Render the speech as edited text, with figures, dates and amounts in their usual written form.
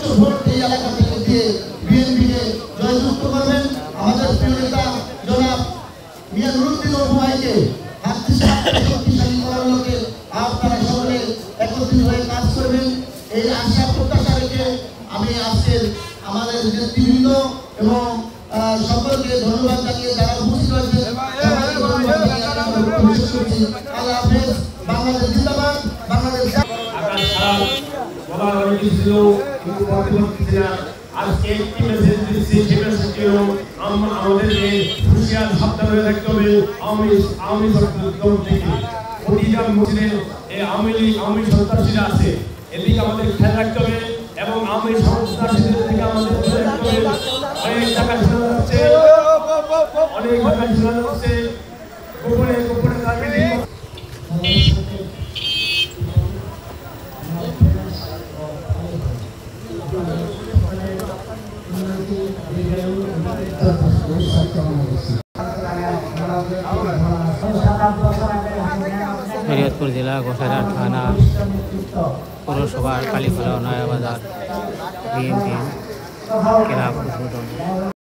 সর্বোচ্চ ভোট এই এলাকা থেকে দিয়ে বিএনপিকে জয়যুক্ত করবেন। আমাদের প্রিয় নেতা জনাব মিয়া নুরুদ্দিন ভাইকে শক্তিশালী করার লক্ষ্যে আপনারা সকলে একত্রিত হয়ে কাজ করবেন, এই আশা প্রত্যাশা রেখে আমি আজকের আমাদের নেতৃবৃন্দ এবং সকলকে ধন্যবাদ জানিয়ে যারা উপস্থিত হয়েছেন আল্লাহ হাফেজ। বাংলাদেশ জিন্দাবাদ, বাংলাদেশ আজকে একটি মেসেজ দিচ্ছি, সে মেসেজটি হলো আমাদেরকে হুঁশিয়ার সাবধান হয়ে থাকতে হবে। আওয়ামী দল থেকে প্রতিটা মসজিদে এই আওয়ামী সন্ত্রাসীরা আছে, এদিকে আমাদের খেয়াল রাখতে হবে এবং আওয়ামী সন্ত্রাসীদের থেকে আমাদের খেয়াল রাখতে হবে। অনেক টাকা শোনা যাচ্ছে, অনেক টাকা শোনা যাচ্ছে, গোপনে গোপনে রাজনীতি শরীয়তপুর জেলা গোসাইরহাট থানা পৌরসভা কালীখোলা নয়াবাজার বিএনপি ক্লাব উদ্বোধন।